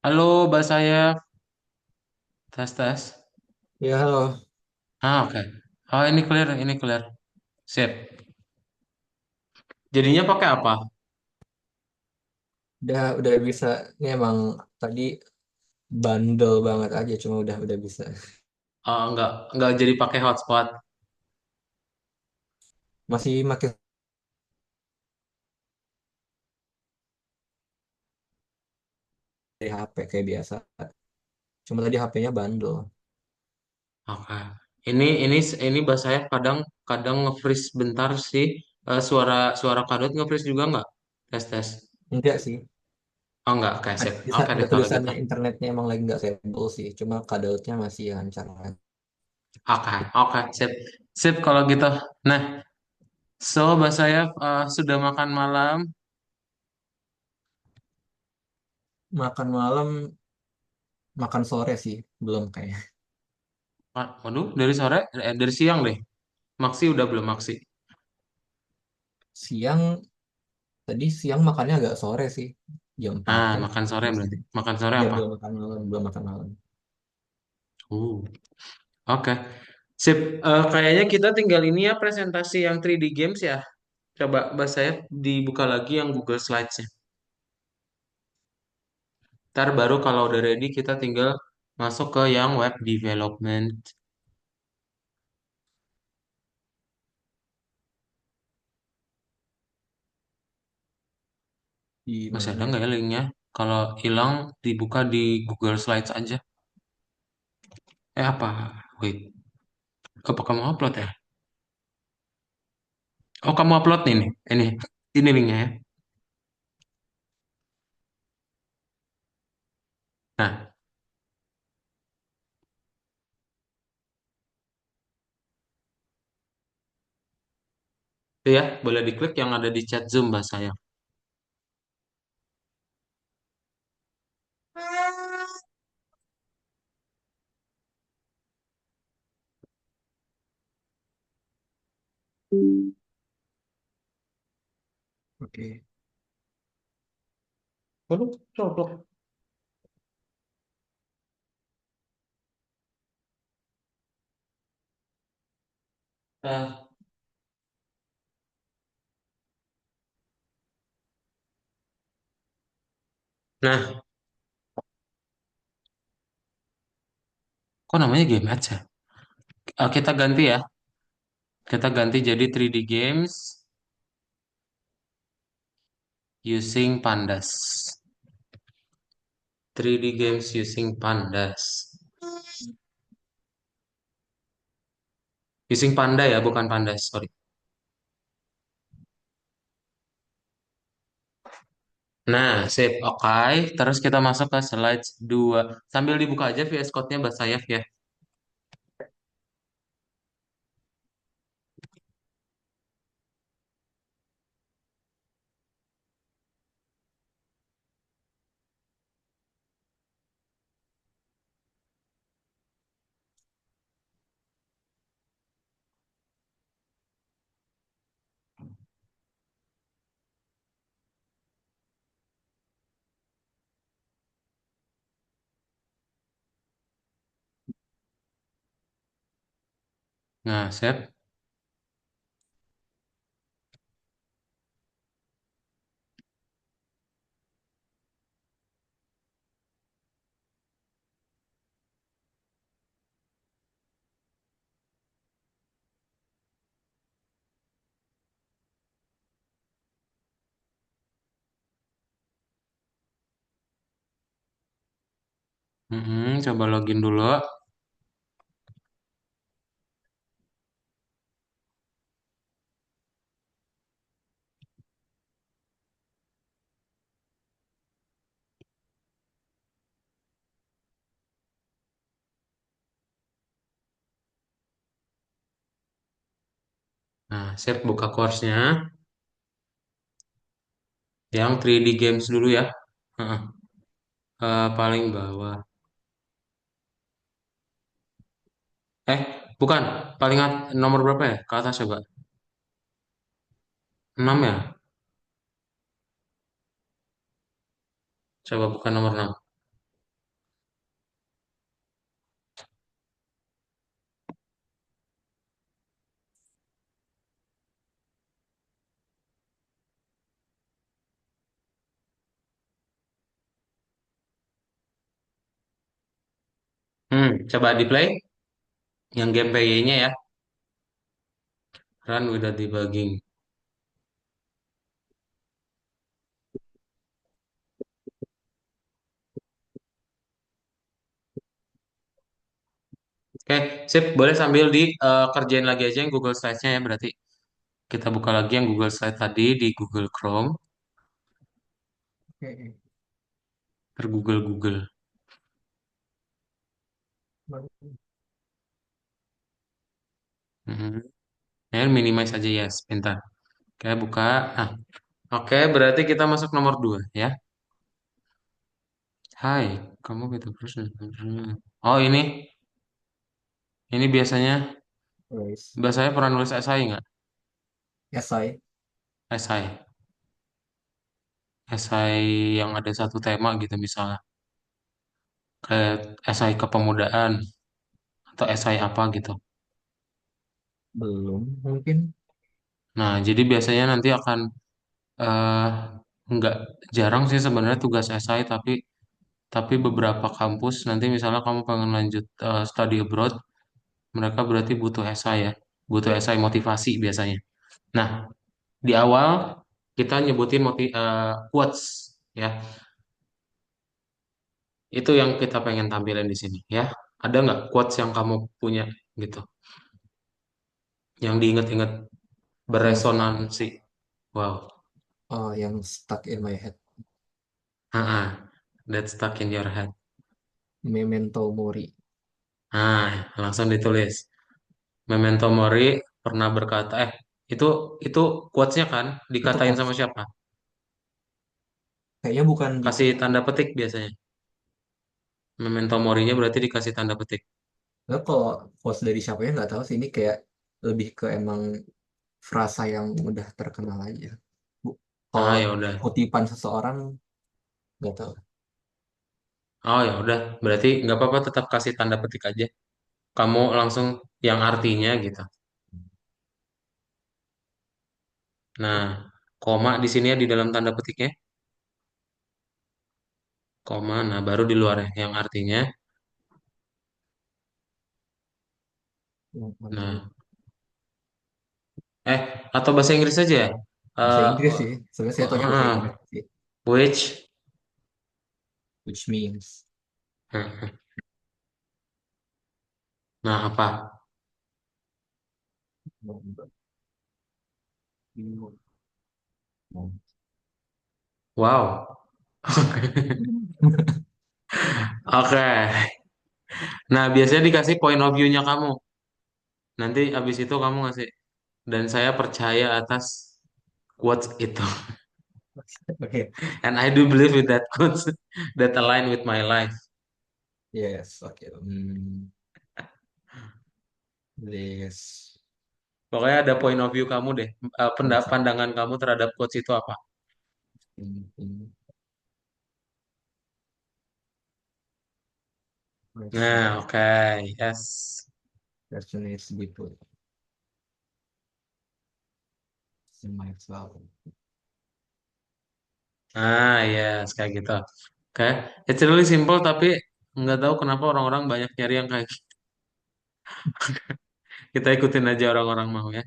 Halo, Mbak Sayap. Tes, tes. Ya, halo. Oke. Oh, ini clear, ini clear. Sip. Jadinya pakai apa? Udah bisa. Ini emang tadi bandel banget aja, cuma udah bisa. Oh, enggak jadi pakai hotspot. Masih pakai HP kayak biasa. Cuma tadi HP-nya bandel. Oke. Ini Mbak Sayap kadang kadang nge-freeze bentar sih. Suara suara kadut nge-freeze juga nggak? Tes, tes. Enggak sih. Oh, enggak. Oke, sip. Oke Ada deh kalau gitu. tulisannya internetnya emang lagi nggak stable sih. Cuma kadoutnya masih lancar. Oke, oke, sip. Sip kalau gitu. Nah, so Mbak Sayap sudah makan malam. Makan malam, makan sore sih. Belum kayak. Waduh, dari sore, dari siang deh. Maksi udah belum maksi? Siang, tadi siang makannya agak sore sih. Jam 4-an. Makan sore berarti. Makan sore Ya, apa? belum makan malam. Belum makan malam. Uh, oke. Sip. Kayaknya kita tinggal ini ya presentasi yang 3D Games ya. Coba Mbak saya dibuka lagi yang Google Slides-nya. Ntar baru kalau udah ready kita tinggal masuk ke yang web development. Di Masih ada mana nggak ya? ya linknya? Kalau hilang dibuka di Google Slides aja. Apa? Wait. Apa kamu upload ya? Oh, kamu upload nih nih. Ini linknya ya. Nah, itu ya, boleh diklik yang ada di chat Zoom Mbak saya. Oke. Waduh, coba. Nah, kok namanya game aja? Kita ganti ya. Kita ganti jadi 3D Games using Pandas. 3D Games using Pandas. Using Panda ya, bukan Pandas, sorry. Nah, sip, oke. Terus kita masuk ke slide 2. Sambil dibuka aja VS Code-nya Mbak Sayaf ya. Nah, sip. Coba login dulu. Nah, sip, buka course-nya. Yang 3D Games dulu ya. Heeh. Paling bawah. Bukan. Nomor berapa ya? Ke atas coba. 6 ya? Coba bukan nomor 6. Coba di play yang game PY-nya ya. Run without debugging. Oke, sip. Boleh sambil di kerjain lagi aja yang Google Slides-nya ya berarti. Kita buka lagi yang Google Slide tadi di Google Chrome. Oke. Google Google. Mhm. Ya, minimize aja ya, sebentar. Oke, buka. Nah, oke, berarti kita masuk nomor 2 ya. Hai, kamu gitu terus. Oh, ini Guys. biasanya pernah nulis esai nggak? Esai. Esai, esai yang ada satu tema gitu misalnya, kayak esai kepemudaan atau esai apa gitu. Belum mungkin. Nah, jadi biasanya nanti akan eh nggak jarang sih sebenarnya tugas esai, tapi beberapa kampus nanti misalnya kamu pengen lanjut study abroad, mereka berarti butuh esai ya, butuh esai motivasi biasanya. Nah, di awal kita nyebutin quotes ya, itu yang kita pengen tampilin di sini ya. Ada nggak quotes yang kamu punya gitu, yang diinget-inget Yang beresonansi? Wow, yang stuck in my head. that stuck in your head. Memento mori. Nah, langsung ditulis. Memento Mori pernah berkata, itu itu quotes-nya kan Itu dikatain quotes. sama siapa? Kayaknya bukan di. Kasih tanda petik biasanya. Memento Morinya berarti dikasih tanda petik. Nah, kalau quotes dari siapanya nggak tahu sih. Ini kayak lebih ke emang frasa yang udah terkenal aja. Kalau Ah ya udah. kutipan seseorang nggak tahu. Oh ya udah. Berarti nggak apa-apa tetap kasih tanda petik aja. Kamu langsung yang artinya gitu. Nah, koma di sini ya di dalam tanda petiknya. Koma. Nah, baru di luar yang artinya. Yang mana? Nah, eh atau bahasa Inggris aja ya. Bahasa Eh, Inggris sih. Sebenarnya saya taunya bahasa Inggris sih. which Which means. nah apa? Wow. Oke. Nah, biasanya dikasih point of view-nya kamu. Nanti abis itu kamu ngasih. Dan saya percaya atas quotes itu. Oke. And I do believe with that quotes that align with my life. Yes. Oke. This. Pokoknya ada point of view kamu deh. Pandangan kamu terhadap quotes itu apa? In Nah, person oke. Yes. personates gitu. In myself. Ah, yes. Kayak gitu. Oke. It's really simple, tapi nggak tahu kenapa orang-orang banyak nyari yang kayak gitu. Kita ikutin aja orang-orang mau ya.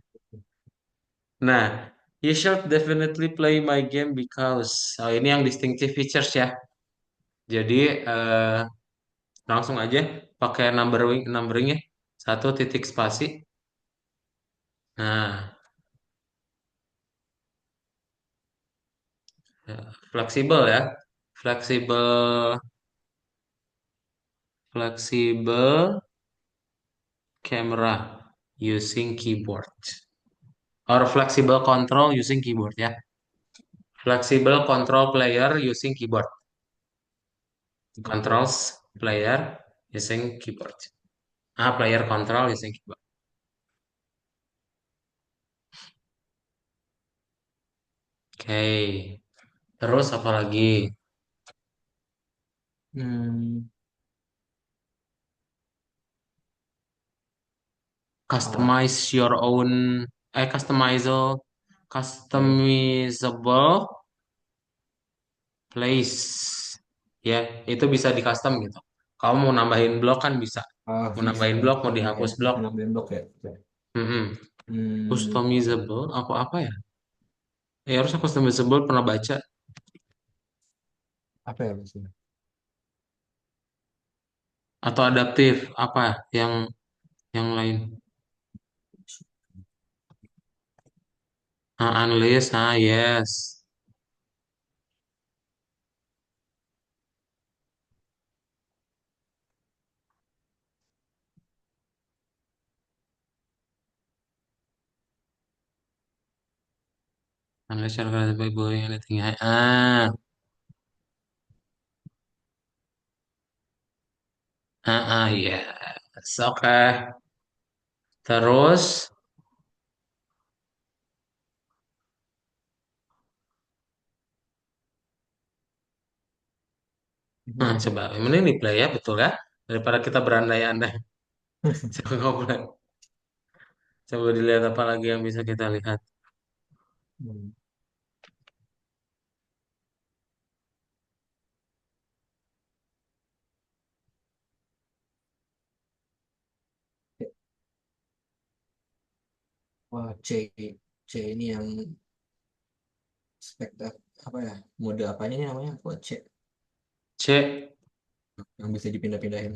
Nah, you should definitely play my game because ini yang distinctive features ya. Jadi langsung aja pakai numbering ya. Satu titik spasi. Nah, fleksibel ya. Fleksibel, fleksibel camera using keyboard. Or flexible control using keyboard ya. Flexible control player using keyboard. Oke. Controls player using keyboard. Player control using keyboard. Oke. Terus apa lagi? Hmm, Customize your own customizable customizable place. Ya, itu bisa di custom gitu. Kamu mau nambahin blok kan bisa. Ah, Mau fix nambahin ya. blok, mau Oh iya, dihapus blok. bisa nambahin blok ya. Mm-mm. Hmm, Customizable, apa ya? Harusnya customizable pernah baca. apa ya maksudnya? Atau adaptif, apa yang lain? Unlist, yes. Unless you're gonna be doing anything. Yes. Oke. Terus, Gimana tuh? coba. Ini di play ya, betul ya? Daripada kita berandai-andai. Coba ngobrol. Coba dilihat apa lagi yang bisa kita lihat. Hmm. Wah, C ini yang spektak apa ya? Mode apanya nih namanya? Kok C C. yang bisa dipindah-pindahin?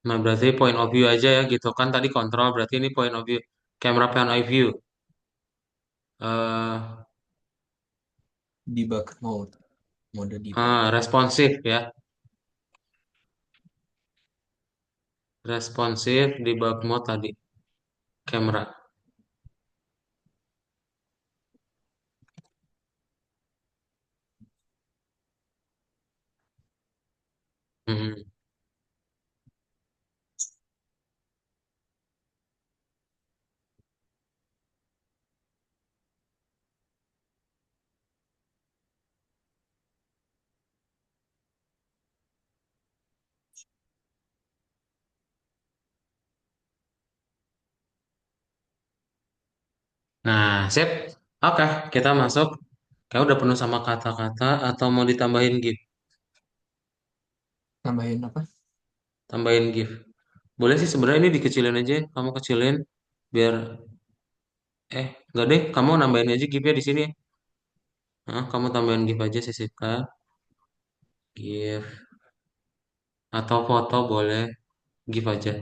Nah, berarti point of view aja ya gitu kan tadi kontrol berarti ini point of view. Camera point of view. eh Debug mode, mode debug. Responsif ya. Responsif debug mode tadi kamera. Hmm. Nah, sip. Oke, kita masuk. Kayak udah penuh sama kata-kata atau mau ditambahin GIF? Tambahin apa? Tambahin GIF. Boleh sih sebenarnya ini dikecilin aja. Kamu kecilin biar enggak deh, kamu nambahin aja GIF-nya di sini. Kamu tambahin GIF aja Siska. GIF atau foto boleh, GIF aja.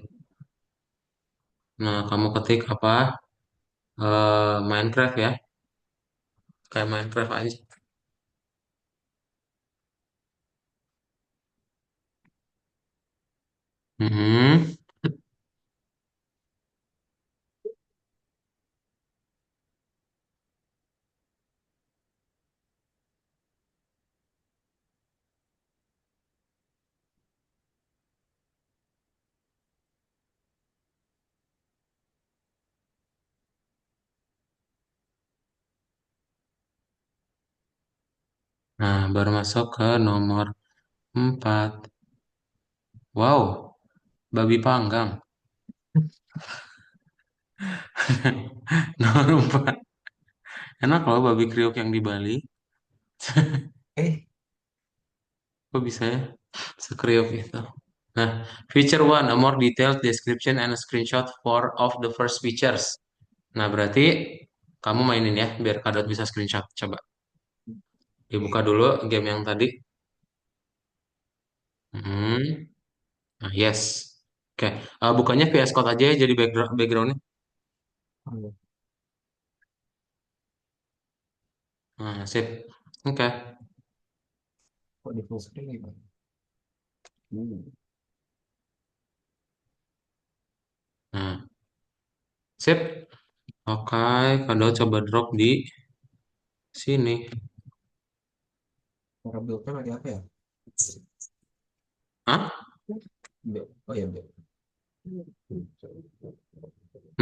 Nah, kamu ketik apa? Minecraft ya. Kayak Minecraft aja. Mhm. Nah, baru masuk ke nomor 4. Wow, babi panggang. Nomor 4. Enak loh babi kriuk yang di Bali. Eh, Kok bisa ya? Sekriuk itu. Nah, feature one, a more detailed description and a screenshot for of the first features. Nah, berarti kamu mainin ya, biar Kadot bisa screenshot. Coba dibuka dulu game yang tadi. Hmm. Nah, yes. Oke, bukannya VS Code aja ya jadi backgroundnya. oh iya. Nah, sip. Oke. Kok di full screen gitu? Hmm. Nah, sip. Oke, Kadot coba drop di sini. Cara build-nya pakai apa ya? Hah? B. Oh ya, B.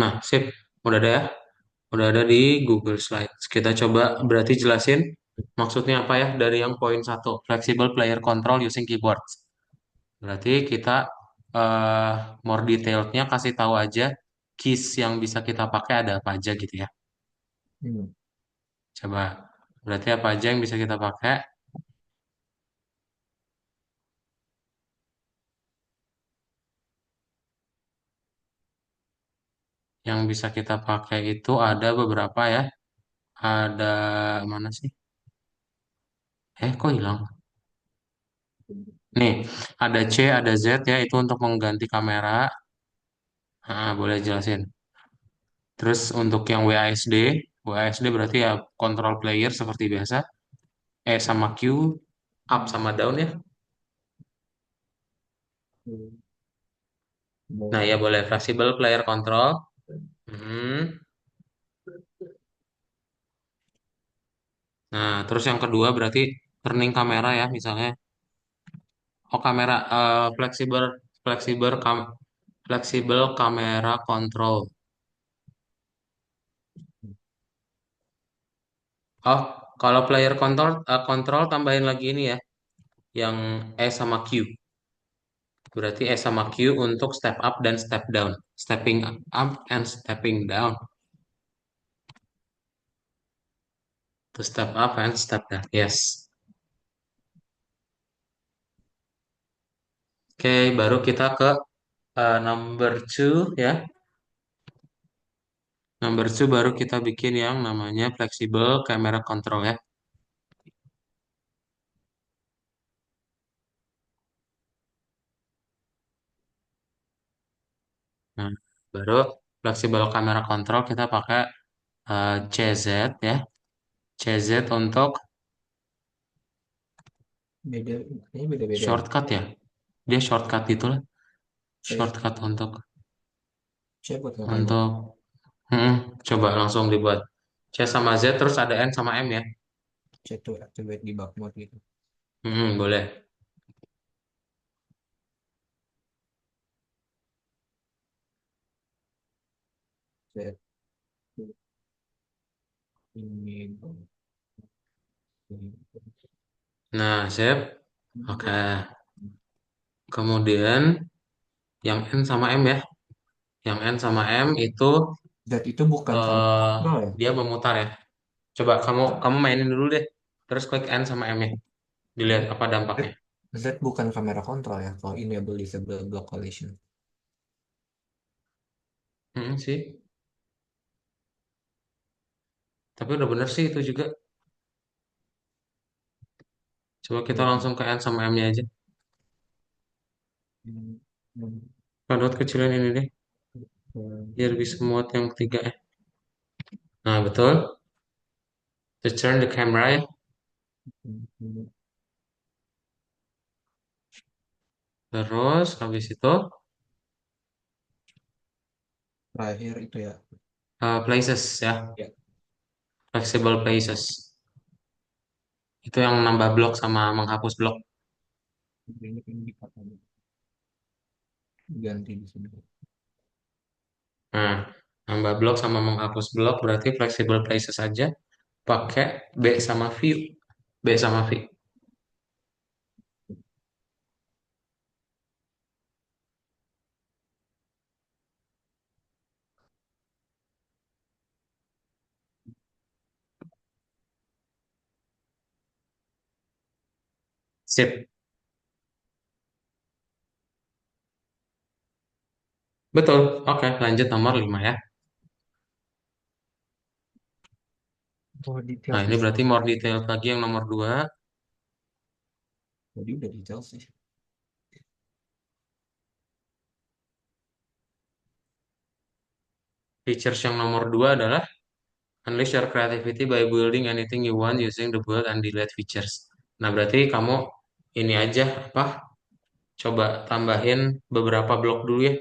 Nah, sip. Udah ada ya? Udah ada di Google Slides. Kita coba berarti jelasin maksudnya apa ya dari yang poin satu, flexible player control using keyboard. Berarti kita eh more detailnya kasih tahu aja keys yang bisa kita pakai ada apa aja gitu ya. Hmm. Coba. Berarti apa aja yang bisa kita pakai? Yang bisa kita pakai itu ada beberapa ya. Ada mana sih? Kok hilang? Nih, ada C, ada Z ya, itu untuk mengganti kamera. Boleh jelasin. Terus untuk yang WASD, WASD berarti ya control player seperti biasa. E sama Q, up sama down ya. Nah ya boleh flexible player control. Hmm. Nah terus yang kedua berarti turning kamera ya misalnya. Oh kamera flexible flexible kam flexible kamera control. Oh kalau player control control tambahin lagi ini ya, yang E sama Q. Berarti E sama Q untuk step up dan step down. Stepping up and stepping down. To step up and step down. Yes. Oke, baru kita ke number two ya. Number two baru kita bikin yang namanya flexible camera control ya. Nah, baru flexible camera control kita pakai CZ ya. CZ untuk Beda, ini beda-beda ya. shortcut ya. Dia shortcut itulah. C, Shortcut C buat ngapain bang? untuk hmm, coba langsung dibuat. C sama Z terus ada N sama M ya. C to activate debug mode gitu. Boleh. C ini Nah, sip. Oke. Kemudian yang N sama M ya. Yang N sama M itu Z itu bukan kamera eh kontrol ya? dia memutar ya. Coba kamu kamu mainin dulu deh. Terus klik N sama M ya. Dilihat apa Z, dampaknya. Z bukan kamera kontrol ya kalau enable disable block collision. Sih. Tapi udah bener sih itu juga. Coba kita Buat langsung ke N sama M-nya aja. hmm, hmm, Download kecilin ini deh. Biar hmm, bisa muat yang ketiga ya. Nah, betul. To turn the camera ya. hmm. Terus habis itu Terakhir itu ya. places ya. Ya, Flexible places. Itu yang nambah blok sama menghapus blok. ini dipakai ganti di sini. Nah, nambah blok sama menghapus blok berarti flexible places saja pakai B sama view. B sama V. Sip. Betul. Oke, lanjut nomor 5 ya. Oh, Nah, details ini di sini. berarti more detail lagi yang nomor 2. Jadi udah details sih. Features yang nomor 2 adalah unleash your creativity by building anything you want using the build and delete features. Nah, berarti kamu ini aja apa? Coba tambahin beberapa blok dulu ya.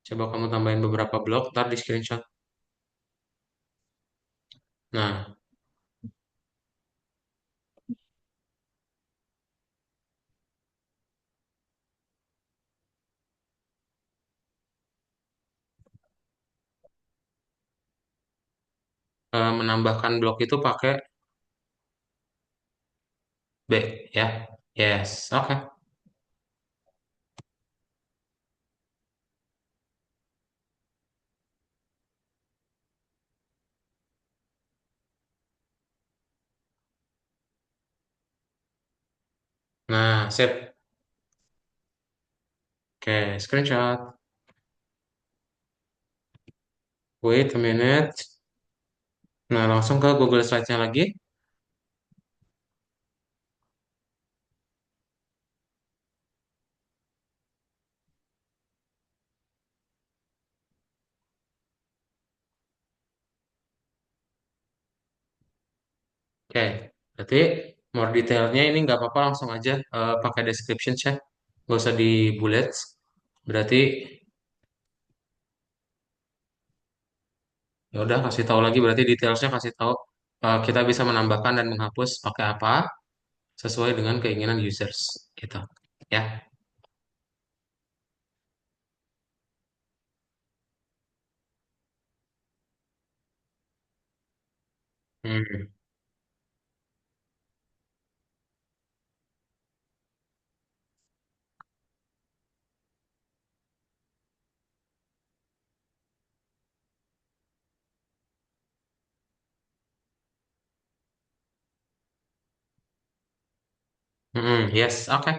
Coba kamu tambahin beberapa blok, ntar di screenshot. Nah, menambahkan blok itu pakai B ya. Yes, oke. Nah, sip. Oke, screenshot. Wait a minute. Nah, langsung ke Google Slides-nya lagi. Oke, berarti more detailnya ini nggak apa-apa langsung aja pakai description ya, nggak usah di bullets. Berarti ya udah kasih tahu lagi berarti detailsnya kasih tahu kita bisa menambahkan dan menghapus pakai apa sesuai dengan keinginan users gitu ya. Hmm. Yes, oke.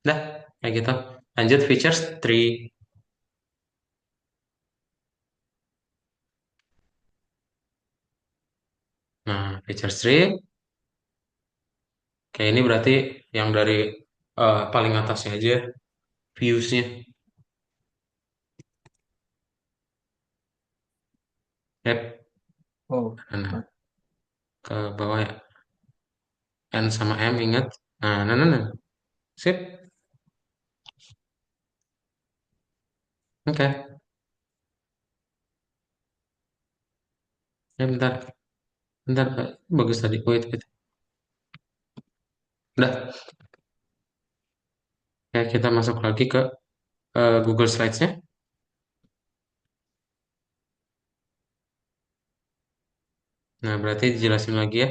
Dah, kayak gitu. Lanjut features 3. Nah, features 3 kayak ini berarti yang dari paling atasnya aja views-nya. Yep. Oh, Nah, ah, ke bawah ya. N sama M ingat. Nah, nah, nah, nah. Sip. Oke. Ya, bentar. Bentar, bagus tadi. Wait, wait. Udah. Ya, kita masuk lagi ke Google Slides-nya. Nah, berarti dijelasin lagi ya.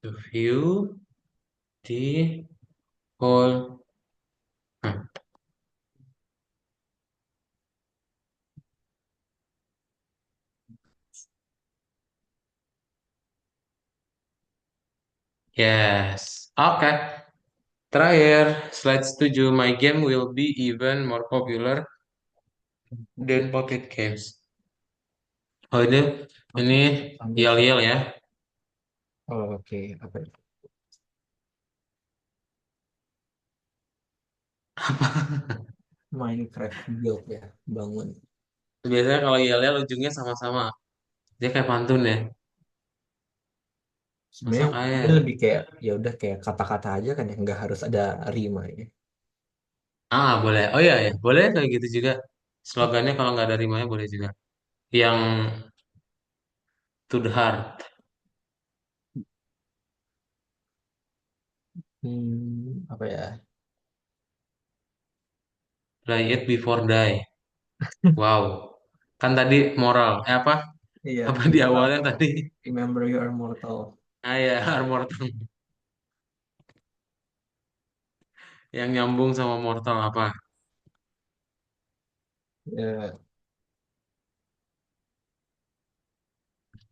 To view the whole. Nah, yes. Oke. Terakhir, slide 7. My game will be even more popular than Pocket Games. Oh, ini oke. Lanjut. yel-yel ya. Oh, oke. Apa itu? Minecraft build ya, bangun. Biasanya kalau yel-yel ujungnya sama-sama. Dia kayak pantun ya. Masa Sebenarnya dia kayak. lebih kayak ya udah kayak kata-kata aja kan ya, nggak harus ada rima ya. Ah, boleh. Oh iya ya, boleh kayak gitu juga. Slogannya kalau nggak ada rimanya boleh juga. Yang to the heart. Apa ya? Try it before die. Wow. Kan tadi moral. Apa? Iya, Apa di lupa. awalnya tadi? Remember you are mortal. Ah ya, armor yang nyambung sama mortal apa? Ya,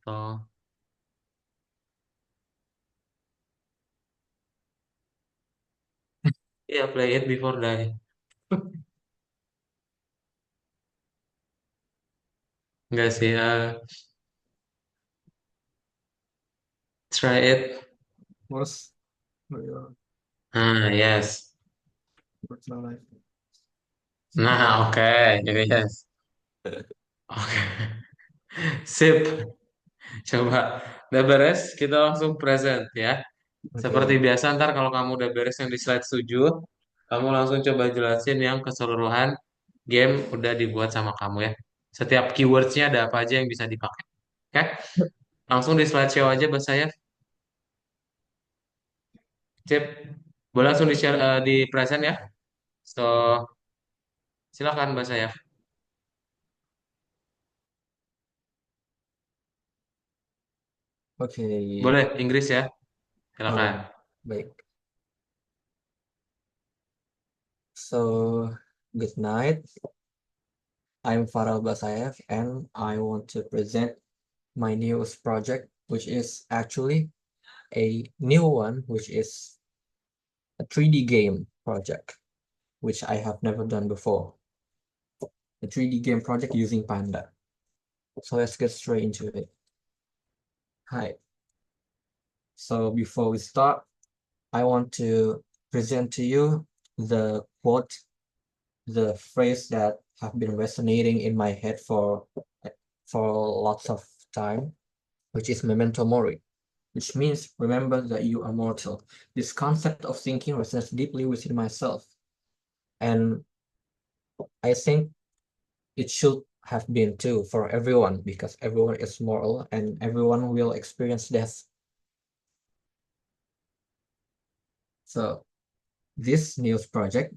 Oh, iya play it before die. Enggak sih, try it. most for your Ah, yes. personal life. Nah, oke. Jadi yes. Oke. Sip. Coba. Udah beres, kita langsung present ya. Seperti Oke. biasa, ntar kalau kamu udah beres yang di slide 7, kamu langsung coba jelasin yang keseluruhan game udah dibuat sama kamu ya. Setiap keywordsnya ada apa aja yang bisa dipakai. Oke? Langsung di slideshow aja bahasa saya. Sip. Boleh langsung di share di present ya. So, silakan bahasa saya. Oke. Boleh Inggris ya. Oh, Silakan. baik. So, Good night. I'm Farel Basayev, and I want to present my newest project, which is actually a new one, which is a 3D game project, which I have never done before. A 3D game project using Panda. So let's get straight into it. Hi. So before we start, I want to present to you the quote, the phrase that have been resonating in my head for lots of time, which is memento mori, which means remember that you are mortal. This concept of thinking resonates deeply within myself, and I think it should have been too for everyone because everyone is mortal and everyone will experience death. So this news project,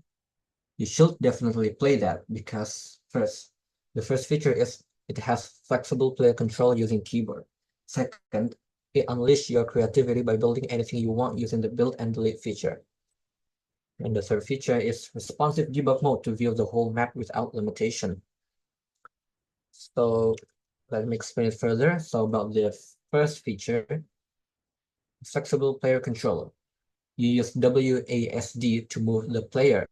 you should definitely play that because first, the first feature is it has flexible player control using keyboard. Second, it unleashes your creativity by building anything you want using the build and delete feature. And the third feature is responsive debug mode to view the whole map without limitation. So let me explain it further. So about the first feature, flexible player control. You use WASD to move the player.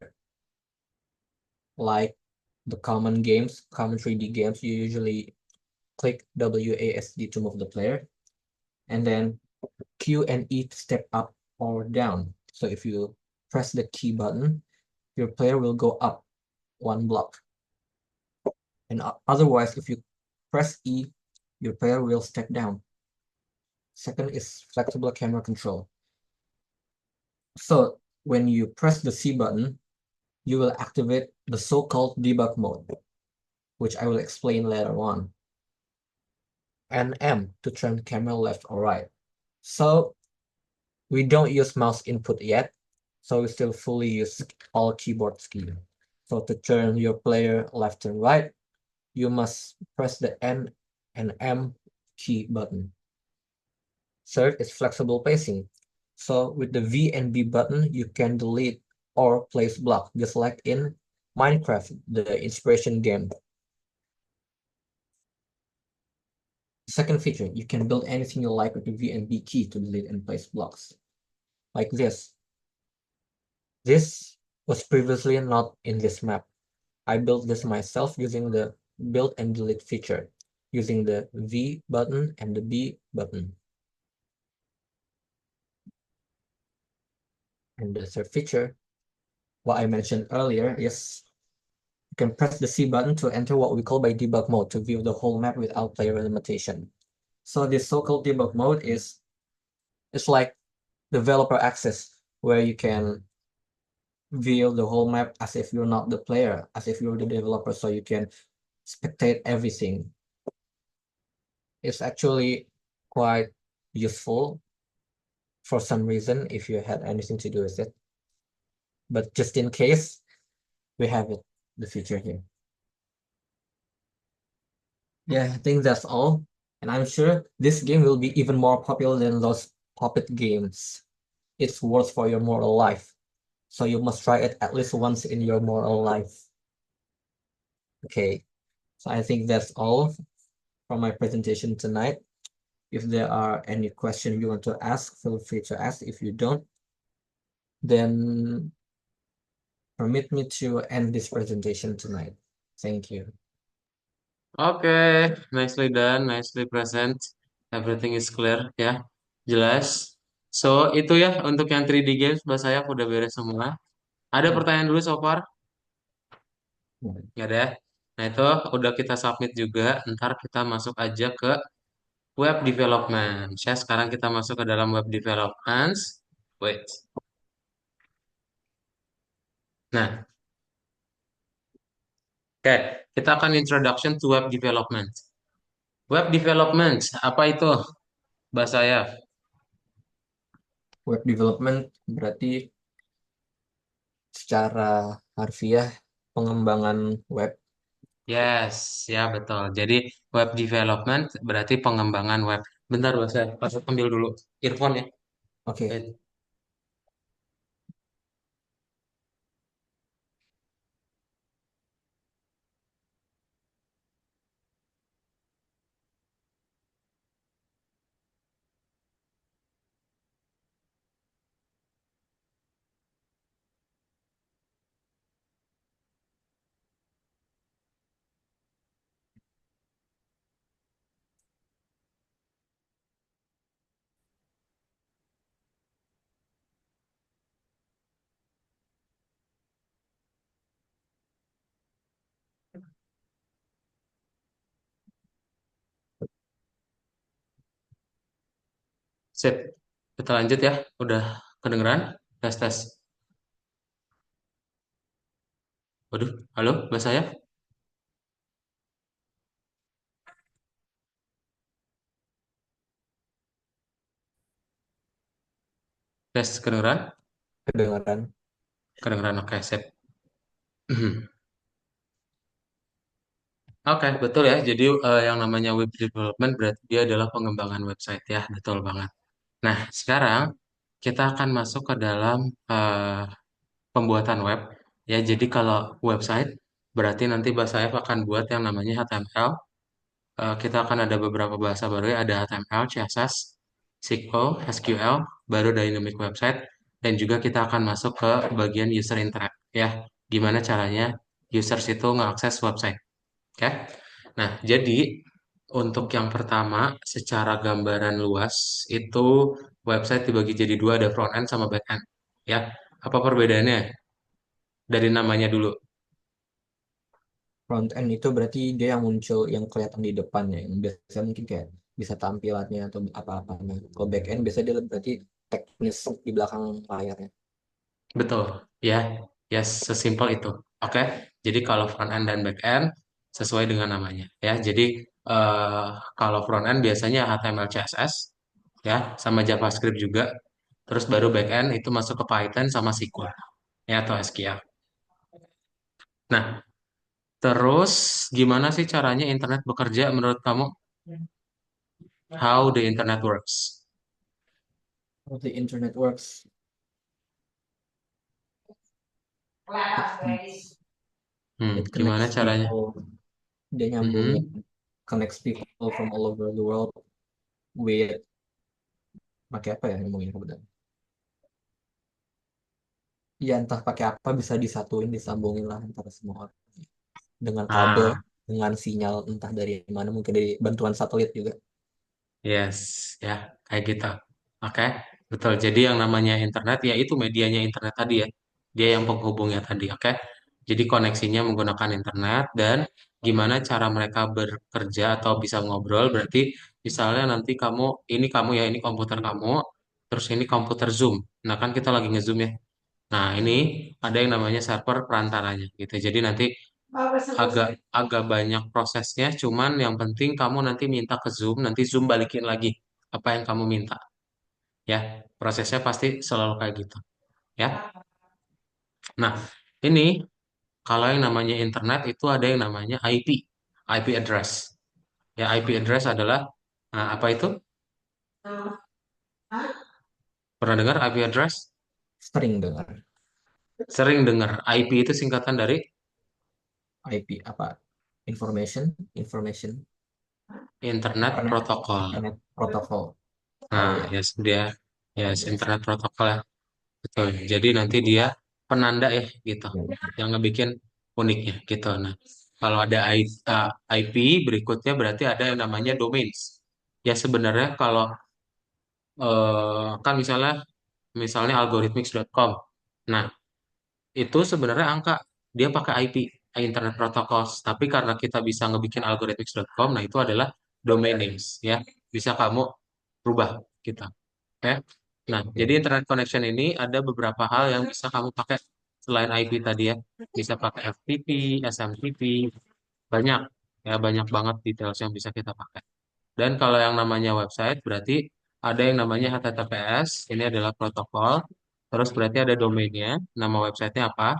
Like the common 3D games, you usually click WASD to move the player, and then Q and E to step up or down. So if you press the key button, your player will go up one block. And otherwise, if you press E, your player will step down. Second is flexible camera control. So when you press the C button, you will activate the so-called debug mode, which I will explain later on, and M to turn camera left or right. So we don't use mouse input yet, so we still fully use all keyboard key. So to turn your player left and right, you must press the N and M key button. Third is flexible pacing. So with the V and B button, you can delete or place block, just like in Minecraft, the inspiration game. Second feature, you can build anything you like with the V and B key to delete and place blocks, like this. This was previously not in this map. I built this myself using the build and delete feature, using the V button and the B button. And the third feature, what I mentioned earlier, is you can press the C button to enter what we call by debug mode to view the whole map without player limitation. So this so-called debug mode is it's like developer access where you can view the whole map as if you're not the player, as if you're the developer, so you can spectate everything. It's actually quite useful for some reason if you had anything to do with it. But just in case, we have it, the feature here. Yeah, I think that's all. And I'm sure this game will be even more popular than those Puppet games. It's worth for your mortal life. So you must try it at least once in your mortal life. Okay, so I think that's all from my presentation tonight. If there are any questions you want to ask, feel free to ask. If you don't, then permit me to end this presentation tonight. Thank you. Oke, nicely done, nicely present. Everything is clear ya, jelas. So itu ya untuk yang 3D games, bahasa saya udah beres semua. Ada Hmm. pertanyaan dulu so far? Nggak ada ya? Nah itu udah kita submit juga. Ntar kita masuk aja ke web development. Ya, sekarang kita masuk ke dalam web development. Wait. Nah, oke. Kita akan introduction to web development. Web development, apa itu? Bahasa saya. Web development berarti secara harfiah pengembangan web. Yes, ya betul. Jadi web development berarti pengembangan web. Bentar, bahasa saya. Pas ambil dulu earphone ya. Oke, Wait. Sip. Kita lanjut ya. Udah kedengeran? Tes tes. Waduh, halo, Mbak saya? Tes kedengeran? Kedengaran. Kedengeran, oke, sip. Oke, betul ya. Jadi yang namanya web development berarti dia adalah pengembangan website ya, betul banget. Nah, sekarang kita akan masuk ke dalam eh, pembuatan web. Ya, jadi kalau website berarti nanti bahasa F akan buat yang namanya HTML. Kita akan ada beberapa bahasa baru ya, ada HTML, CSS, SQL, SQL, baru dynamic website, dan juga kita akan masuk ke bagian user interact ya. Gimana caranya users itu ngeakses website. Oke. Nah, jadi untuk yang pertama, secara gambaran luas itu website dibagi jadi dua, ada front end sama back end. Ya, apa perbedaannya? Dari namanya dulu. Front end itu berarti dia yang muncul yang kelihatan di depannya, yang biasanya mungkin kayak bisa tampilannya atau apa-apanya. Kalau back end biasanya dia berarti teknis di belakang layarnya. Betul, ya, ya sesimpel itu. Oke, jadi kalau front end dan back end sesuai dengan namanya, ya. Jadi eh, kalau front end biasanya HTML, CSS, ya, sama JavaScript juga. Terus baru back end itu masuk ke Python sama SQL, ya atau SQL. Nah, terus gimana sih caranya internet bekerja menurut kamu? How the internet works? How the internet works, it, it Gimana connects caranya? people, dia nyambungin, Mhm. connects people from all over the world with, pakai apa ya nyambungin kebetulan? Ya entah pakai apa bisa disatuin, disambungin lah antara semua orang. Dengan kabel, Ah, dengan sinyal entah dari mana, mungkin dari bantuan satelit juga. yes, ya, kayak gitu. Oke, betul. Jadi yang namanya internet, ya itu medianya internet tadi ya. Dia yang penghubungnya tadi, oke. Jadi koneksinya menggunakan internet dan gimana cara mereka bekerja atau bisa ngobrol. Berarti misalnya nanti kamu ya, ini komputer kamu, terus ini komputer Zoom. Nah kan kita lagi nge-Zoom ya. Nah ini ada yang namanya server perantaranya gitu. Jadi nanti agak agak banyak prosesnya, cuman yang penting kamu nanti minta ke Zoom, nanti Zoom balikin lagi apa yang kamu minta, ya. Prosesnya pasti selalu kayak gitu, ya. Nah, ini kalau yang namanya internet itu ada yang namanya IP address. Ya, IP address adalah apa itu? Pernah dengar IP address? Sering dengar Sering dengar. IP itu singkatan dari IP apa? Information, information, Internet internet, Protocol. internet protocol. Oh Nah, ya, yes dia, yes Internet Protocol ya. Betul. Jadi nanti dia penanda ya gitu, ya. yang ngebikin uniknya gitu. Nah, kalau ada IP berikutnya berarti ada yang namanya domains. Ya sebenarnya kalau kan misalnya algorithmics.com. Nah, itu sebenarnya angka dia pakai IP Internet Protocol, tapi karena kita bisa ngebikin algorithmics.com, nah itu adalah domain names ya. Bisa kamu rubah gitu. Ya. Nah, jadi Oke. internet connection ini ada beberapa hal yang bisa kamu pakai selain IP tadi ya. Bisa pakai FTP, SMTP, banyak ya, banyak banget details yang bisa kita pakai. Dan kalau yang namanya website berarti ada yang namanya HTTPS, ini adalah protokol. Terus berarti ada domainnya, nama websitenya apa.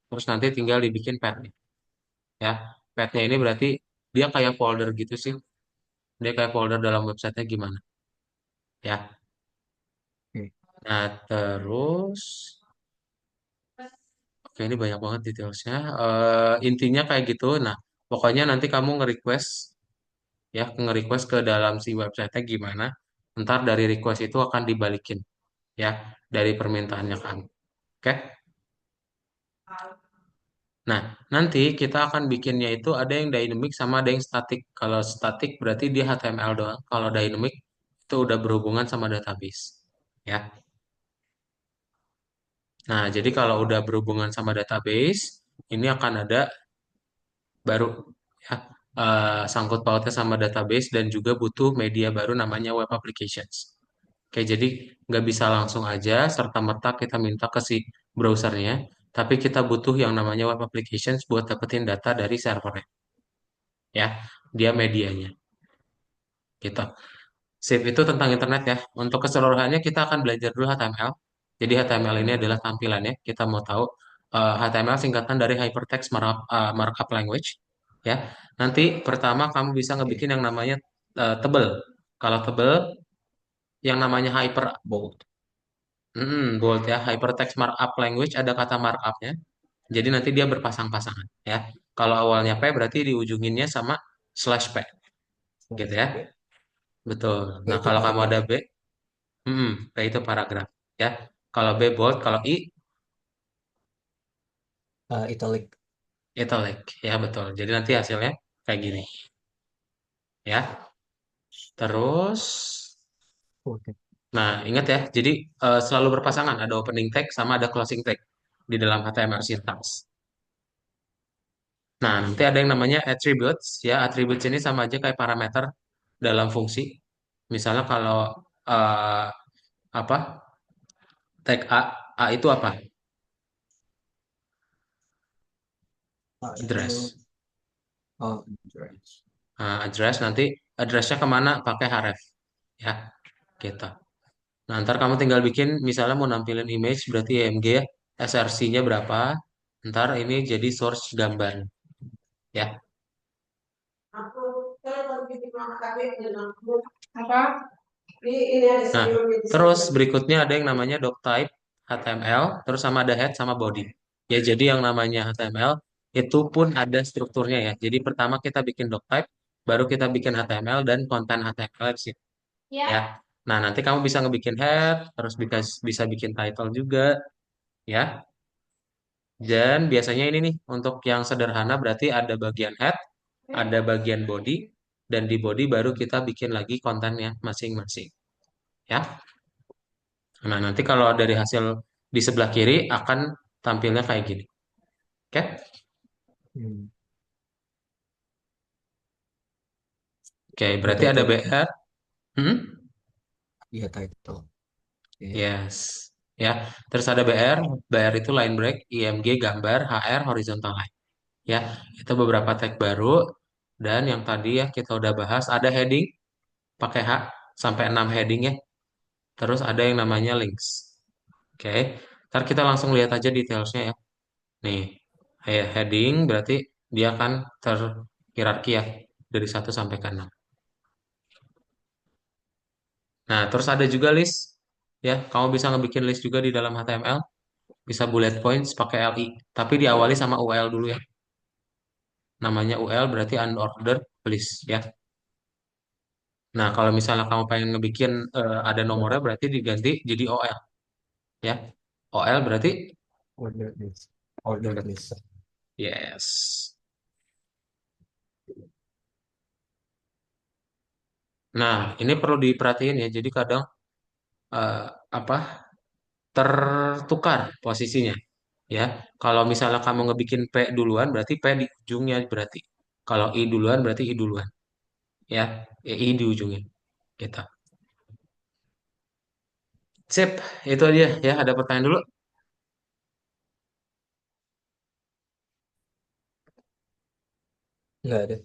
Terus nanti tinggal dibikin path ya. Pathnya ini berarti dia kayak folder gitu sih. Dia kayak folder dalam websitenya gimana ya. Oke. Nah, terus oke, ini banyak banget detailsnya. Intinya kayak gitu. Nah, pokoknya nanti kamu nge-request ke dalam si website-nya gimana. Ntar dari request itu akan dibalikin ya dari permintaannya kamu. Oke. Nah, nanti kita akan bikinnya itu ada yang dynamic sama ada yang static. Kalau static berarti dia HTML doang. Kalau dynamic itu udah berhubungan sama database. Ya. Nah, jadi kalau udah berhubungan sama database, ini akan ada baru ya sangkut pautnya sama database dan juga butuh media baru namanya web applications. Oke, jadi nggak bisa langsung aja serta-merta kita minta ke si browsernya, tapi kita butuh yang namanya web applications buat dapetin data dari servernya, ya. Dia medianya, gitu. Sip itu tentang internet ya. Untuk keseluruhannya kita akan belajar dulu HTML. Jadi HTML ini adalah tampilannya. Kita mau tahu HTML singkatan dari Hypertext Markup Language, ya. Nanti pertama kamu bisa Oke, ngebikin yang namanya tebel. Kalau tebel, yang namanya bold. bold ya, Hypertext Markup Language ada kata markupnya. Jadi nanti dia berpasang-pasangan ya. Kalau awalnya P berarti di ujunginnya sama slash P gitu Slash ya. P. Betul. P Nah, itu kalau kamu paragraf ada ya. B, P itu paragraf ya. Kalau B bold, kalau I Italic. italic ya betul. Jadi nanti hasilnya kayak gini ya. Terus, Oke. nah ingat ya. Jadi selalu berpasangan. Ada opening tag sama ada closing tag di dalam HTML syntax. Nah, nanti ada yang namanya attributes ya. Attributes ini sama aja kayak parameter dalam fungsi. Misalnya kalau eh, apa tag A itu apa? Itu Address. address. Nah, address nanti addressnya kemana? Pakai href ya. Gitu. Nah, ntar kamu tinggal bikin, misalnya mau nampilin image, berarti IMG ya, SRC-nya berapa, ntar ini jadi source gambar, ya. Nah, terus berikutnya ada yang namanya doctype HTML, terus sama ada head sama body. Ya, jadi yang namanya HTML itu pun ada strukturnya ya. Jadi pertama kita bikin doctype, baru kita bikin HTML dan konten HTML di situ. Ya. Nah, nanti kamu bisa ngebikin head, terus bisa bikin title juga, ya. Dan biasanya ini nih, untuk yang sederhana berarti ada bagian head, ada bagian body, dan di body baru kita bikin lagi kontennya masing-masing. Ya. Nah, nanti kalau dari hasil di sebelah kiri akan tampilnya kayak gini. Oke? Hmm. Oke, Di berarti ada title gitu. BR. Hmm? Iya, title. Oke. Yes. Ya. Terus ada BR. BR itu line break, IMG gambar, HR horizontal line. Ya, itu beberapa tag baru. Dan yang tadi ya kita udah bahas ada heading pakai H sampai 6 heading ya. Terus ada yang namanya links. Oke, ntar kita langsung lihat aja detailsnya ya. Nih, heading berarti dia akan terhierarki ya dari 1 sampai ke 6. Nah, terus ada juga list ya. Kamu bisa ngebikin list juga di dalam HTML. Bisa bullet points pakai LI. Tapi diawali sama UL dulu ya. Namanya UL berarti unordered list ya. Nah, kalau misalnya kamu pengen ngebikin ada nomornya berarti diganti jadi OL ya. OL berarti Ordered list. Ordered list. yes. Nah, ini perlu diperhatiin ya. Jadi kadang eh, apa tertukar posisinya ya. Kalau misalnya kamu ngebikin P duluan berarti P di ujungnya berarti. Kalau I duluan berarti I duluan ya. I di ujungnya gitu. Sip, itu aja ya. Ada pertanyaan dulu? Nggak ada.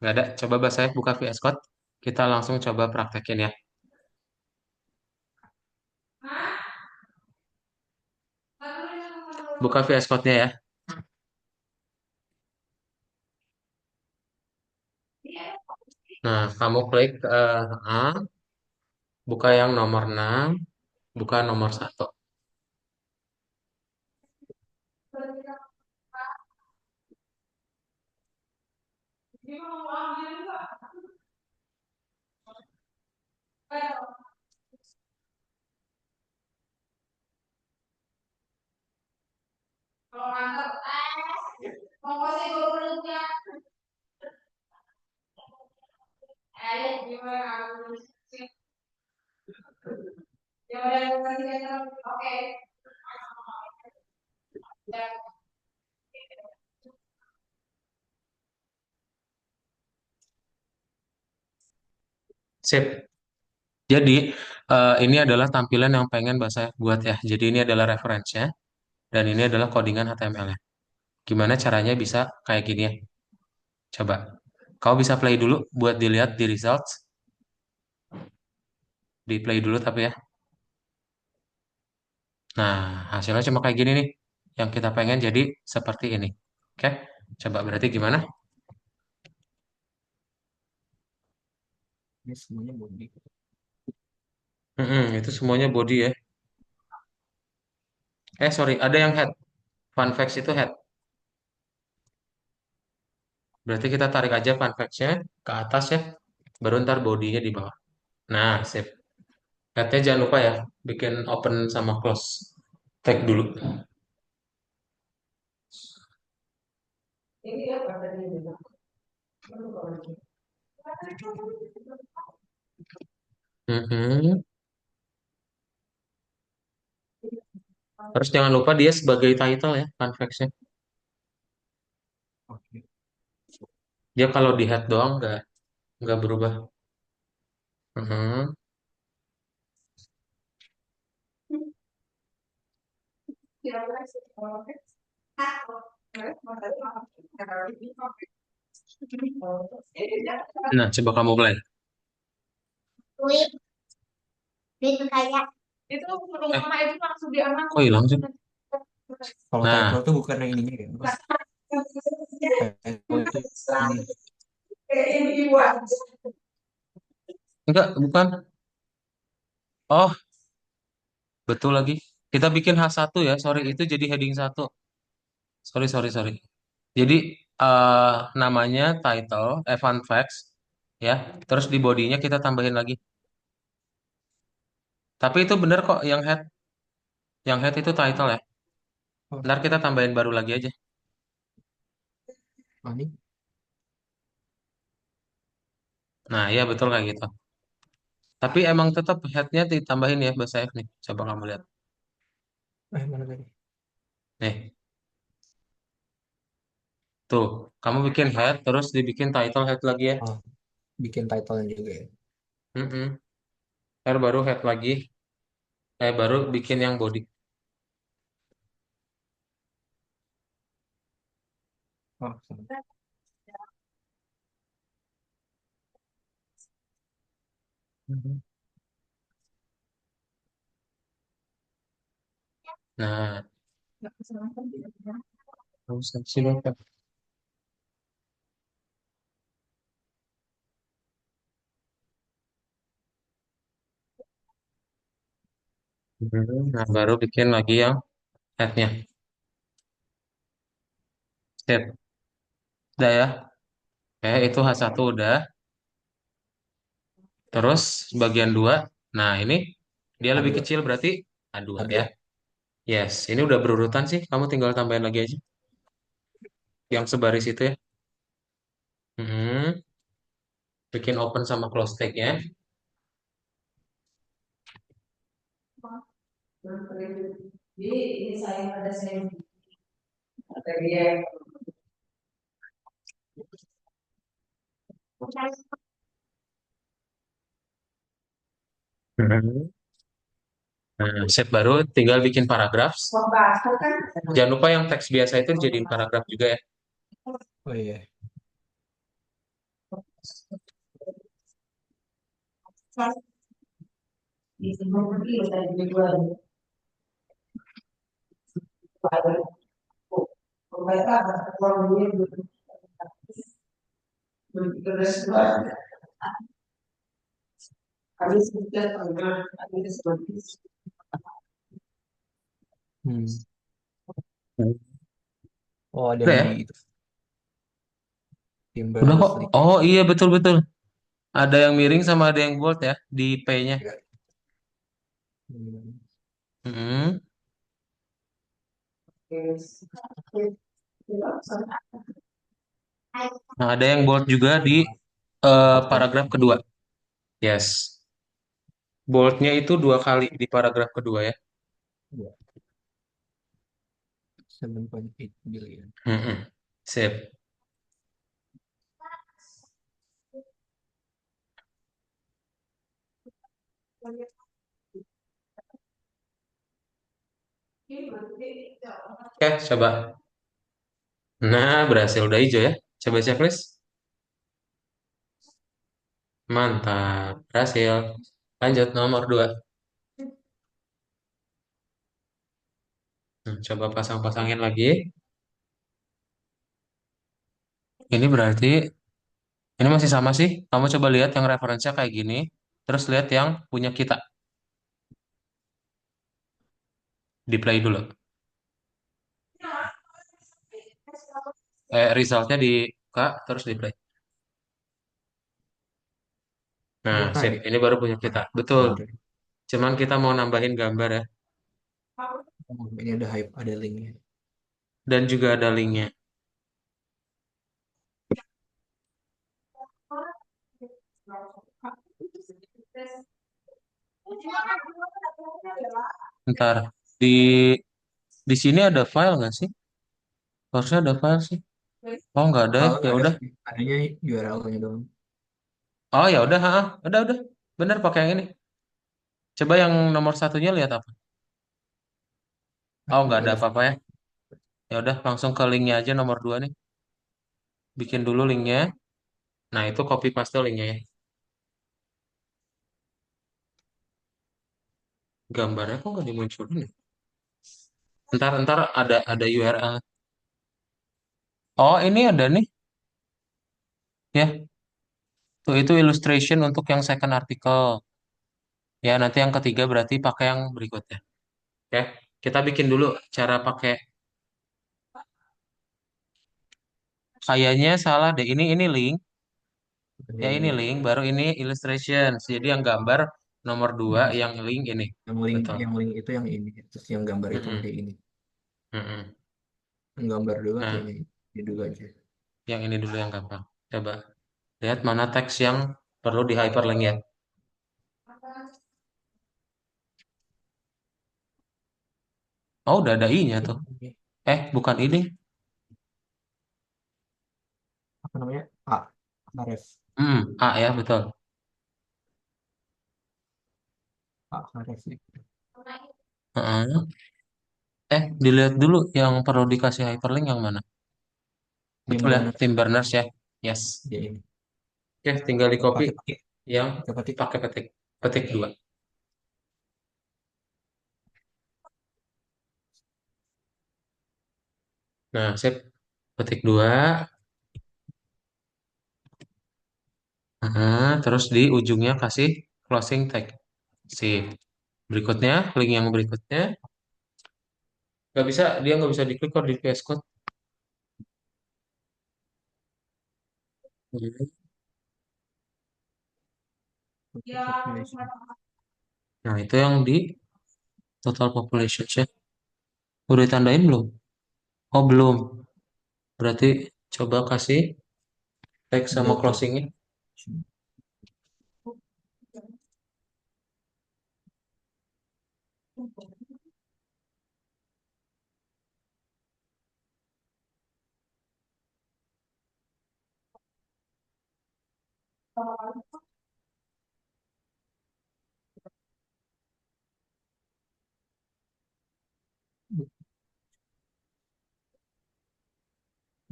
Nggak ada. Coba saya buka VS Code. Kita langsung coba praktekin ya. Buka VS Code-nya ya. Nah, kamu klik A, buka yang nomor 6, buka nomor 1. Sip. Jadi, Ini adalah tampilan yang pengen bahasa buat ya. Jadi ini adalah referensinya dan ini adalah codingan HTML-nya. Gimana caranya bisa kayak gini ya? Coba. Kau bisa play dulu buat dilihat di results. Di play dulu tapi ya. Nah, hasilnya cuma kayak gini nih. Yang kita pengen jadi seperti ini. Oke? Coba berarti gimana? Ini semuanya body. Itu semuanya body ya. Sorry, ada yang head. Fun facts itu head. Berarti kita tarik aja fun facts-nya ke atas ya. Baru ntar body-nya di bawah. Nah, sip. Head-nya jangan lupa ya. Bikin open sama close. Tag dulu. Mhm. Terus jangan lupa dia sebagai title ya, fun facts-nya. Oke. Dia kalau di head doang nggak berubah. Mhm. Nah, coba kamu mulai. Kok hilang sih? Kalau title Nah, tuh bukan yang ininya ya. Apa? Title itu ini. enggak, bukan. Oh, betul lagi. Kita bikin H1 ya. Sorry, itu jadi heading satu. Sorry, sorry, sorry. Jadi eh namanya title, fun facts, ya. Terus di bodinya kita tambahin lagi. Tapi itu bener kok yang head itu title ya. Oh, Ntar kita tambahin baru lagi aja. ini. Nah, iya betul kayak gitu. Tapi emang tetap headnya ditambahin ya bahasa F nih. Coba kamu lihat. Mana tadi? Nih, tuh. Kamu bikin head, terus dibikin title head lagi ya. Oh, bikin title juga ya. Mm-mm. Ntar baru head lagi. Baru bikin yang body. Oh, sama. Mhm. Nah, terus sini. Nah, baru bikin lagi yang headnya. Sip. Udah ya. Itu H1 udah. Terus bagian 2. Nah, ini dia lebih A2. kecil berarti A2 ya. A2. Yes, ini udah berurutan sih. Kamu tinggal tambahin lagi aja. Yang sebaris itu ya. Hmm, bikin open sama close tag-nya. Hmm. Nah, set baru tinggal bikin paragraf. Jangan lupa yang teks biasa itu dijadiin paragraf juga ya. Oh iya. Hmm. Oh, ada Udah yang ya? di itu. Udah kok. Timberlake. Oh iya betul-betul. Ada yang miring sama ada yang bold ya di P-nya. Ya. Hmm. Hmm. Nah, ada yang bold juga di Oke. paragraf kedua. Yes. Boldnya itu dua kali di paragraf kedua ya. Ya. 7.8 billion. Sip. Oke, coba. Nah, berhasil. Udah hijau ya. Coba checklist. Mantap. Berhasil. Lanjut nomor 2. Coba pasang-pasangin lagi. Ini berarti, ini masih sama sih. Kamu coba lihat yang referensinya kayak gini. Terus lihat yang punya kita. Di play dulu. Resultnya dibuka, terus di play. Nah, Buka sip. ya. Ini baru punya kita. Betul. Bentar. Cuman kita mau nambahin gambar ya. Oh, ini ada hype, ada linknya. Dan juga ada linknya. Ntar. Di di sini ada file nggak sih? Harusnya ada file sih. Oh, nggak ada ya. Kalau Ya nggak ada udah. sih, adanya URL-nya doang. Oh, ya udah. Ha, udah. Bener pakai yang ini. Coba yang nomor satunya lihat apa? Nah, Oh, ini nggak ada udah apa-apa ya. Ya udah, langsung ke linknya aja nomor 2 nih. Bikin dulu linknya. Nah, itu copy paste linknya ya. Gambarnya kok nggak dimunculin ya? Ntar ada URL. Oh, ini ada nih. Ya, tuh itu illustration untuk yang second article. Ya, nanti yang ketiga berarti pakai yang berikutnya. Oke, kita bikin dulu cara pakai. Kayaknya salah deh. Ini link. Ya, ini ini. link. Baru ini illustration. Jadi yang gambar nomor 2, Nah, yang link ini. Betul. yang link itu yang ini. Terus yang gambar itu yang Mm-mm. kayak ini. Mm-mm. Yang gambar dulu atau Nah, ini dulu aja. yang ini dulu yang gampang. Coba lihat mana teks yang perlu di hyperlink ya. Oh, udah ada i-nya tuh. Ini Bukan ini. apa namanya? Href. A ya, betul. Href nih. Heeh. Dilihat dulu yang perlu dikasih hyperlink yang mana. Tim Betul ya, Berners Tim Berners ya. Yes. ya ini. Oke, tinggal di copy Pakai pakai yang pakai pakai. pakai petik. Petik 2. Nah, sip. Petik 2. Terus di ujungnya kasih closing tag. Sip. Berikutnya, link yang berikutnya. Nggak bisa, dia nggak bisa diklik kalau di VS Code. Hmm. Population. Nah, itu yang di total population ya. Udah ditandain belum? Oh, belum. Berarti coba kasih tag sama Go to. closingnya.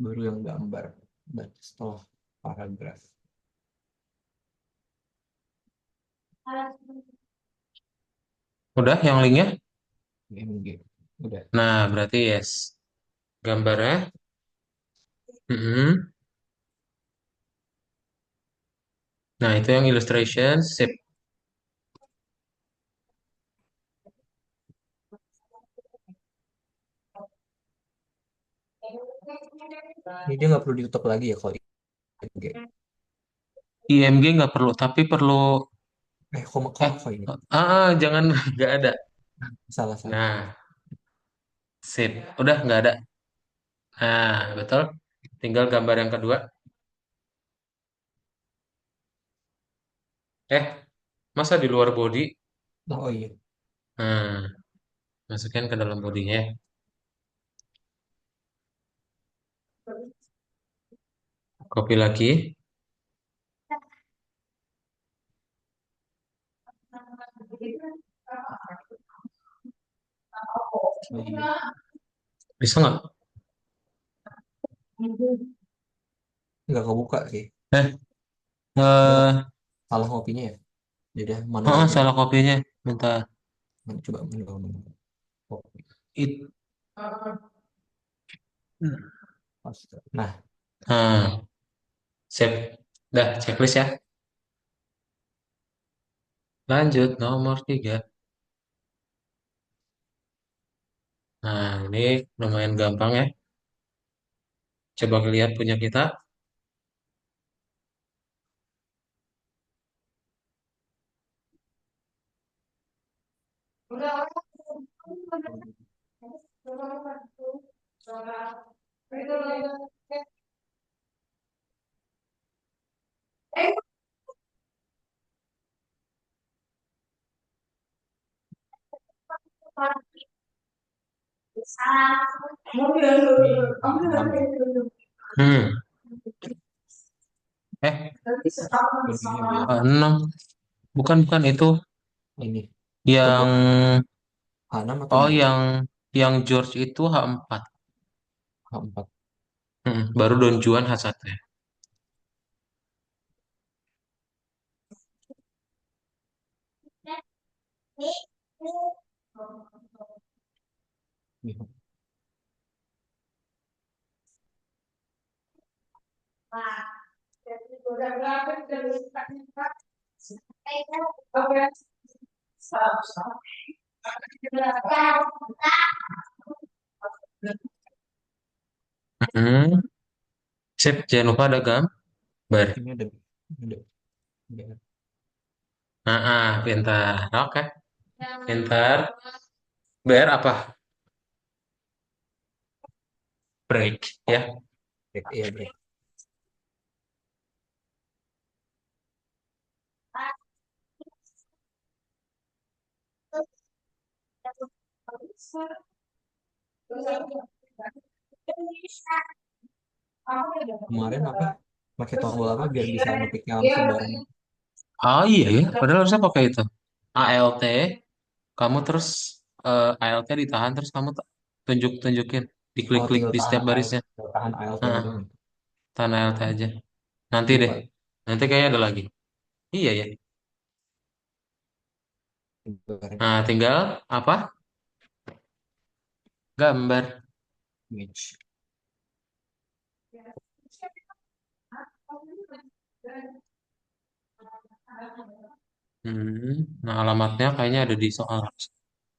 Baru yang gambar. Dan setelah paragraf. Udah yang linknya? MG. Udah. Nah, berarti yes. Gambarnya. Mm-mm. Nah, itu yang illustration. Sip. Ini dia nggak perlu ditutup lagi ya kalau MG. IMG nggak perlu, tapi perlu. Kok Eh, kok ini? jangan nggak ada. Salah salah. Nah, sip. Udah nggak ada. Nah, betul. Tinggal gambar yang kedua. Eh, masa di luar body? Oh iya. Nah, masukin ke dalam bodinya ya. Copy lagi. Oh iya, Bisa nggak? nggak kebuka sih. Eh, Coba eh, salah ngopinya ya. Jadi manual aja deh. salah kopinya. Bentar. Coba manual. Kopi. It, Nah, nah, sip. Dah, checklist ya. Lanjut, nomor 3. Nah, ini lumayan gampang ya. Coba lihat punya kita. ini paham ya. Hmm. Eh, Bentuknya biar 6. Bukan itu. ini Yang, tebel H6 atau oh gimana? yang George itu H4. H4. Baru Don Juan H1 ya. Nih, Hmm. Sip, jangan lupa ada gambar. ini ada biar Pintar. Oke, pintar. BR apa? Break ya. break, iya break. Kemarin apa? Pakai tombol apa biar bisa ngepicknya langsung bareng. Oh iya ya, padahal harusnya pakai itu. ALT, kamu terus ALT ditahan terus kamu tunjukin, Oh, diklik-klik tinggal di tahan setiap barisnya. tahan ALT Heeh, doang. tahan ALT aja. Nanti deh, Lupa. nanti kayaknya ada lagi. Iya ya. Bareng Nah, tinggal apa? Gambar. image. Nah, alamatnya kayaknya ada di soal.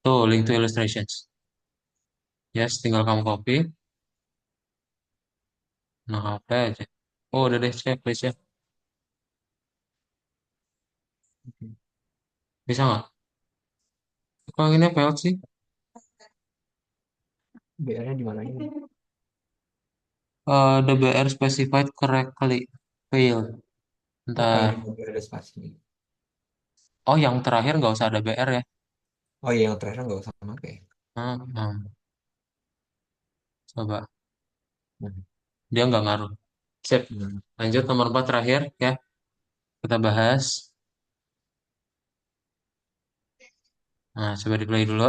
Tuh, link to illustrations. Yes, tinggal kamu copy. Nah, apa aja. Oh, udah deh, checklist ya. Bisa nggak? Kok ini failed sih? BR-nya di mana ini? The BR specified correctly. Failed. Oh, yang Ntar. ini BR ada spasi. Oh, yang terakhir nggak usah ada BR ya. Oh iya, yang terakhir nggak usah pakai. Coba. Nah, Dia nggak ngaruh. Sip. hmm. Lanjut nomor 4 terakhir ya. Kita bahas. Nah, coba di play dulu.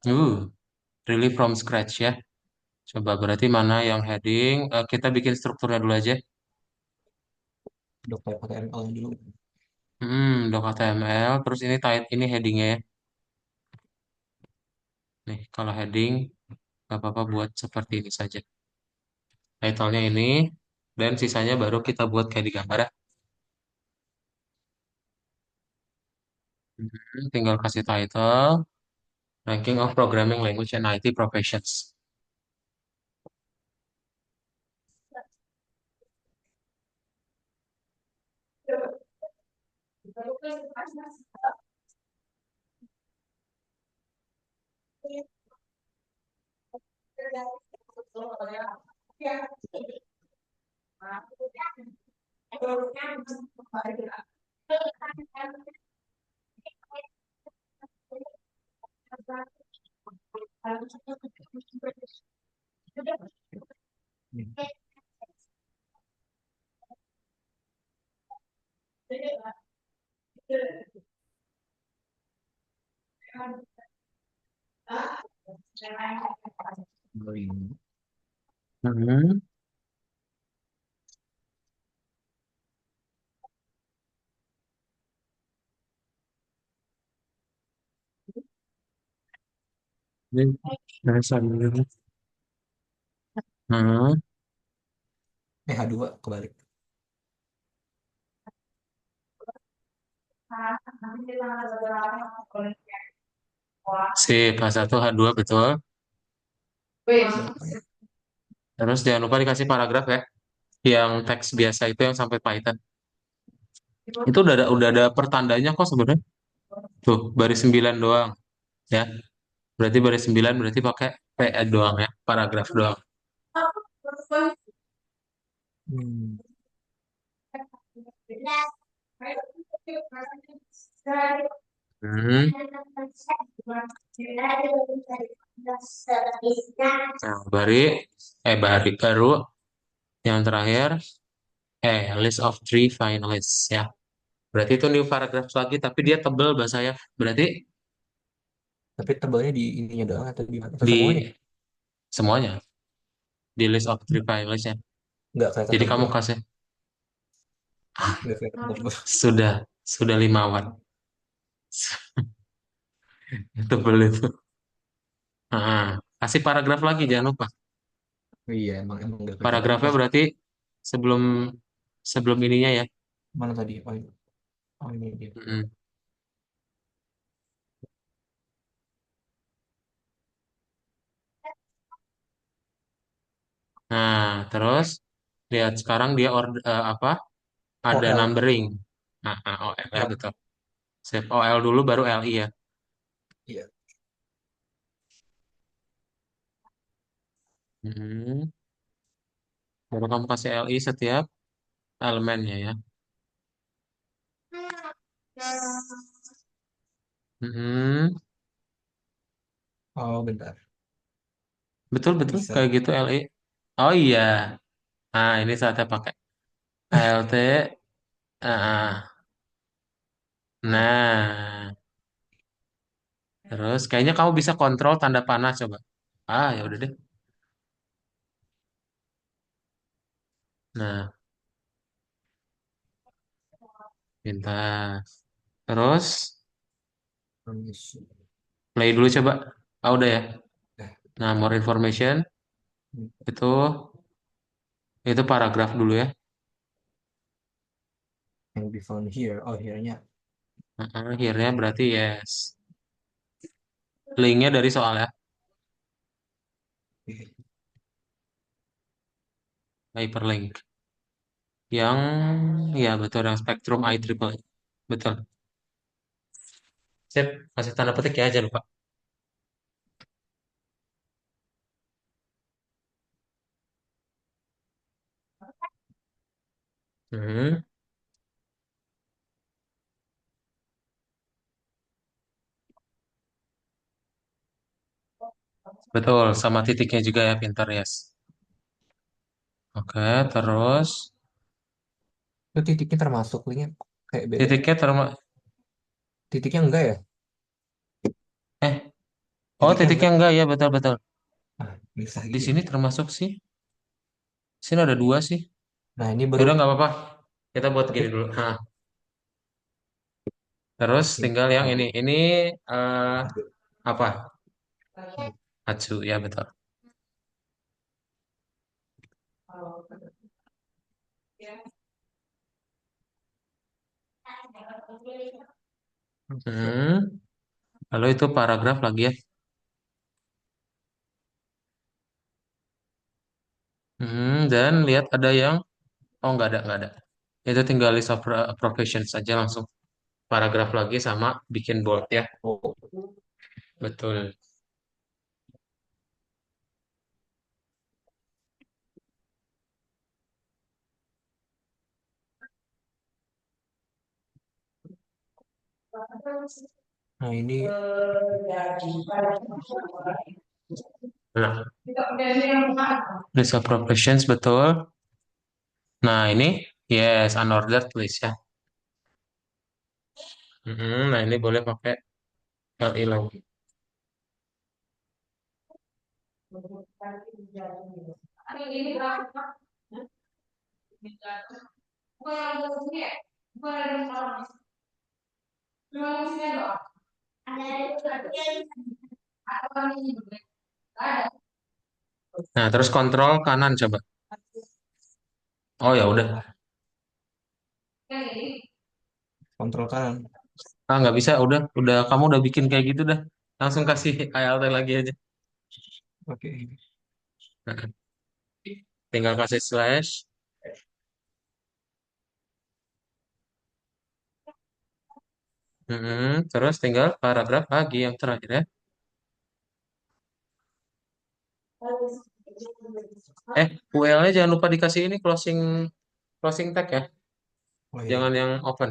Uh, really from scratch ya. Coba berarti mana yang heading? Kita bikin strukturnya dulu aja. Udah pakai ML dulu. Doc HTML. Terus ini ini headingnya ya. Nih, kalau heading, nggak apa-apa buat seperti ini saja. Title-nya ini, dan sisanya baru kita buat kayak di gambar ya. Tinggal kasih title, Ranking of Programming Language and IT Professions. Hmm. Green. Mhm. Ini dasar dulu. Mhm. H2 kebalik. Sip, H1, H2 betul. Berapa ya? Terus jangan lupa dikasih paragraf ya. Yang teks biasa itu yang sampai Python. Itu udah ada pertandanya kok sebenarnya. Tuh, baris 9 doang ya. Berarti baris 9 berarti pakai PE doang ya, paragraf doang. Hmm. Hmm. Nah, baru yang terakhir list of three finalists ya. Berarti itu new paragraph lagi tapi dia tebel bahasa ya. Berarti Tapi tebalnya di ininya doang atau di atau semuanya? di semuanya di list of three finalists ya. Nggak kelihatan Jadi kamu tebal. kasih Nggak kelihatan tebal. sudah 5 watt. Tebel itu. Nah, kasih paragraf lagi jangan lupa. Iya, emang nggak kelihatan Paragrafnya tebal. berarti sebelum sebelum ininya ya. Mana tadi? Oh ini dia. Mm-mm. Nah, terus lihat sekarang dia apa? Ada OL. numbering. Nah, OL ya Ya, betul. Save OL dulu baru LI ya. iya. Mm-mm. Baru kamu kasih LI setiap elemennya ya. Mm-mm. Oh bentar. Betul betul Bisa kayak nih. gitu LI. Oh iya. Nah, ini saatnya pakai ALT. Nah, terus kayaknya kamu bisa kontrol tanda panah coba. Ya udah deh. Nah, pintar. Terus Permission. play dulu coba. Udah ya. Eh, Nah, more information hmm, itu paragraf dulu ya. can be found here. Oh, here-nya. Akhirnya berarti yes. Linknya dari soal ya. Oke. Hyperlink. Yang ya betul yang Spectrum IEEE. Betul. Sip, kasih tanda petik ya aja lupa. Hmm, betul, sama titiknya juga ya pintar yes. Oke, terus Itu titiknya termasuk linknya kayak beda ya? titiknya terma Titiknya enggak ya? eh Titiknya titiknya enggak. enggak ya betul betul. Ah, bisa Di gini. sini termasuk sih. Sini ada dua sih. Nah, ini Ya baru udah nggak apa-apa. Kita buat tapi gini dulu. Terus ini tinggal yang ini. aduh, Ini eh, aduh. apa? Ini, Atsu ya betul. Hmm, lalu itu paragraf lagi ya. Dan lihat ada yang nggak ada. Itu tinggal list of professions aja langsung paragraf lagi sama bikin bold ya. oh, Betul. nah ini Nah, list of professions betul. Nah, ini yes unordered list ya. Nah, ini boleh pakai LI lagi. Nah, terus kontrol kanan coba. Oh ya udah. Kontrol kanan. Ah nggak bisa, udah kamu udah bikin kayak gitu dah. Langsung kasih ALT lagi aja. Oke. Nah, tinggal kasih slash. Terus tinggal paragraf lagi yang terakhir ya. UL-nya jangan lupa dikasih ini closing closing tag ya. Oh iya. Jangan yang open.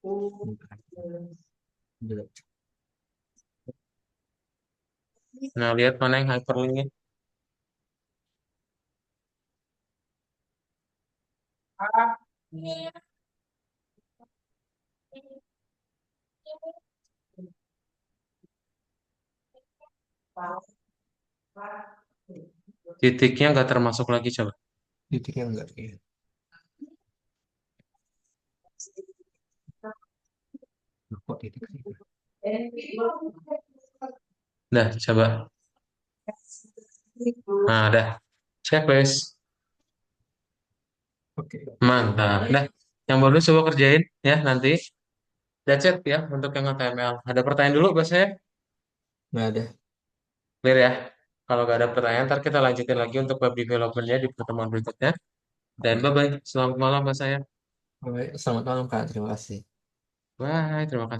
Bentar. Bentar. Nah, lihat mana yang hyperlinknya. Titiknya nggak termasuk lagi coba. Titiknya enggak ya. Kok titik sih? Dah, coba. Nah, ada. Checklist. Oke. Mantap. Nah, yang baru coba kerjain ya nanti. That's it ya untuk yang HTML. Ada pertanyaan dulu bahasa saya? Nggak ada. Clear ya? Kalau nggak ada pertanyaan, ntar kita lanjutin lagi untuk web development-nya di pertemuan berikutnya. Dan bye-bye. Selamat malam, Mas saya. Oke. Selamat malam Kak. Terima kasih. Bye. Terima kasih.